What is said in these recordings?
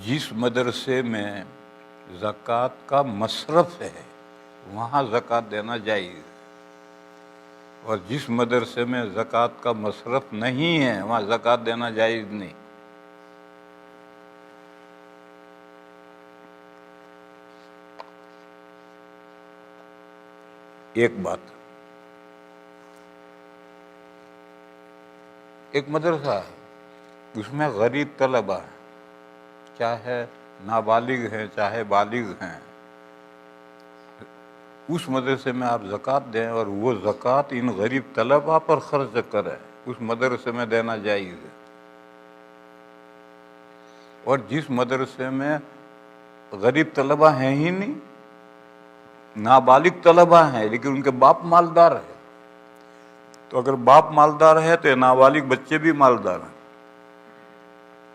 جس مدرسے میں زکوٰۃ کا مصرف ہے وہاں زکوٰۃ دینا جائز، اور جس مدرسے میں زکوٰۃ کا مصرف نہیں ہے وہاں زکوٰۃ دینا جائز نہیں۔ ایک بات، ایک مدرسہ ہے اس میں غریب طلبہ ہیں، چاہے نابالغ ہیں چاہے بالغ ہیں، اس مدرسے میں آپ زکوٰۃ دیں اور وہ زکوٰۃ ان غریب طلبہ پر خرچ کریں، اس مدرسے میں دینا جائز ہے۔ اور جس مدرسے میں غریب طلبہ ہیں ہی نہیں، نابالغ طلبہ ہیں لیکن ان کے باپ مالدار ہے، تو اگر باپ مالدار ہے تو نابالغ بچے بھی مالدار ہیں،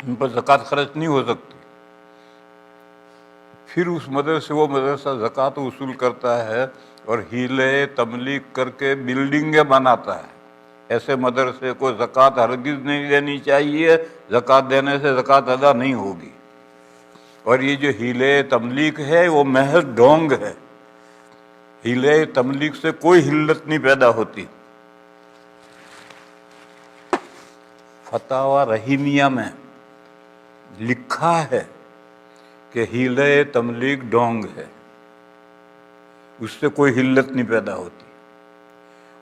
ان پر زکوٰۃ خرچ نہیں ہو سکتی۔ پھر اس مدرسے وہ مدرسہ زکوٰۃ وصول کرتا ہے اور ہیلے تملیغ کر کے بلڈنگیں بناتا ہے، ایسے مدرسے کو زکوٰۃ ہرگز نہیں دینی چاہیے، زکوٰۃ دینے سے زکوٰۃ ادا نہیں ہوگی۔ اور یہ جو ہیلے تملیغ ہے وہ محض ڈھونگ ہے، ہیلے تملیغ سے کوئی حلت نہیں پیدا ہوتی۔ فتاوی رحیمیہ میں لکھا ہے کہ ہیلے تملیغ ڈھونگ ہے، اس سے کوئی حلت نہیں پیدا ہوتی۔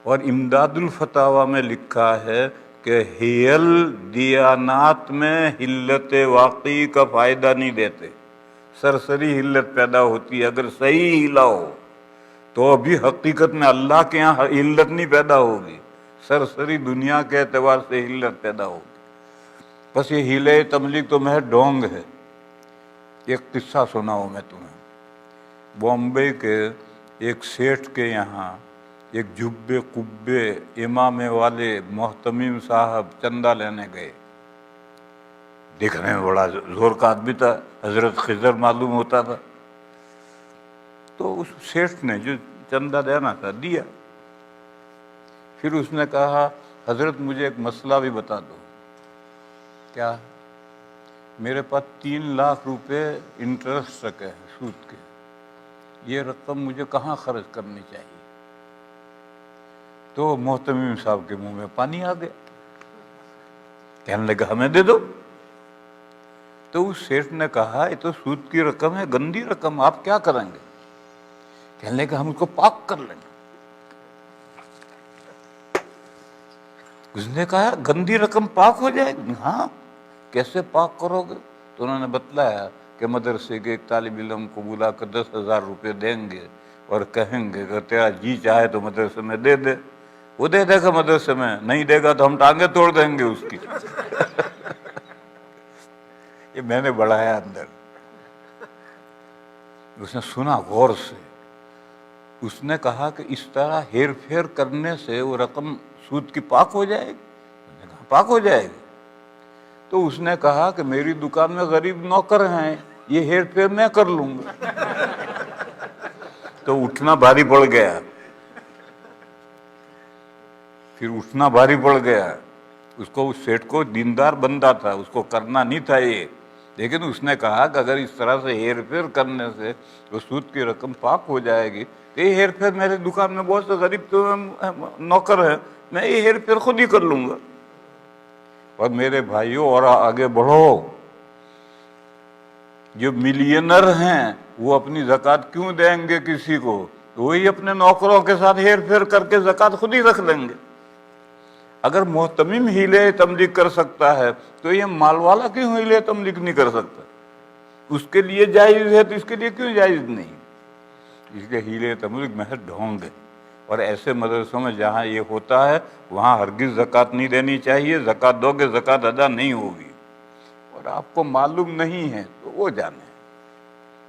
اور امداد الفتاویٰ میں لکھا ہے کہ حیل دیانات میں حلت واقعی کا فائدہ نہیں دیتے، سرسری حلت پیدا ہوتی ہے، اگر صحیح ہلا ہو تو ابھی حقیقت میں اللہ کے یہاں حلت نہیں پیدا ہوگی، سرسری دنیا کے اعتبار سے حلت پیدا ہوگی۔ بس یہ ہیلے تملیغ تو محض ڈھونگ ہے۔ ایک قصہ سناؤں میں تمہیں، بامبے کے ایک سیٹھ کے یہاں ایک جبے قبے امامے والے محتمم صاحب چندہ لینے گئے، دیکھنے میں بڑا زور کا آدمی تھا، حضرت خضر معلوم ہوتا تھا۔ تو اس سیٹھ نے جو چندہ دینا تھا دیا، پھر اس نے کہا حضرت مجھے ایک مسئلہ بھی بتا دو۔ کیا؟ میرے پاس 3 لاکھ روپے انٹرسٹ رکھے ہیں سود کے، یہ رقم مجھے کہاں خرچ کرنی چاہیے؟ تو محتمم صاحب کے منہ میں پانی آ گیا، کہنے لگا ہمیں دے دو۔ تو اس سیٹھ نے کہا یہ تو سود کی رقم ہے، گندی رقم، آپ کیا کریں گے؟ کہنے لگا ہم اس کو پاک کر لیں گے۔ اس نے کہا گندی رقم پاک ہو جائے گی؟ ہاں، کیسے پاک کرو گے؟ تو انہوں نے بتلایا کہ مدرسے کے ایک طالب علم کو بلا کر 10,000 روپے دیں گے اور کہیں گے کہ تیرا جی چاہے تو مدرسے میں دے دے، وہ دے دے گا مدرسے میں، نہیں دے گا تو ہم ٹانگیں توڑ دیں گے اس کی۔ یہ میں نے بڑھایا اندر۔ اس نے سنا غور سے، اس نے کہا کہ اس طرح ہیر پھیر کرنے سے وہ رقم سود کی پاک ہو جائے گی؟ میں نے کہا پاک ہو جائے گی۔ تو اس نے کہا کہ میری دکان میں غریب نوکر ہیں، یہ ہیر پھیر میں کر لوں گا۔ تو اٹھنا بھاری پڑ گیا، پھر اٹھنا بھاری پڑ گیا اس کو۔ اس سیٹھ کو دیندار بندہ تھا، اس کو کرنا نہیں تھا یہ، لیکن اس نے کہا کہ اگر اس طرح سے ہیر پھیر کرنے سے وہ سود کی رقم پاک ہو جائے گی تو یہ ہیر پھیر، میرے دکان میں بہت سے غریب نوکر ہیں، میں یہ ہیر پھیر خود ہی کر لوں گا۔ اور میرے بھائیوں اور آگے بڑھو، جو ملینر ہیں وہ اپنی زکوٰۃ کیوں دیں گے کسی کو؟ وہی اپنے نوکروں کے ساتھ ہیر پھیر کر کے زکوٰۃ خود ہی رکھ لیں گے۔ اگر محتمم ہیلے تملیغ کر سکتا ہے تو یہ مال والا کیوں ہیلے تملیغ نہیں کر سکتا؟ اس کے لیے جائز ہے تو اس کے لیے کیوں جائز نہیں؟ اس کے ہیلے تملیغ محض ڈھونگ ہے۔ اور ایسے مدرسوں میں جہاں یہ ہوتا ہے وہاں ہرگز زکوٰۃ نہیں دینی چاہیے، زکوٰۃ دو گے زکوٰۃ ادا نہیں ہوگی۔ اور آپ کو معلوم نہیں ہے تو وہ جانے،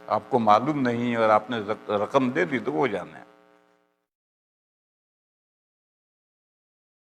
آپ کو معلوم نہیں اور آپ نے رقم دے دی تو وہ جانے۔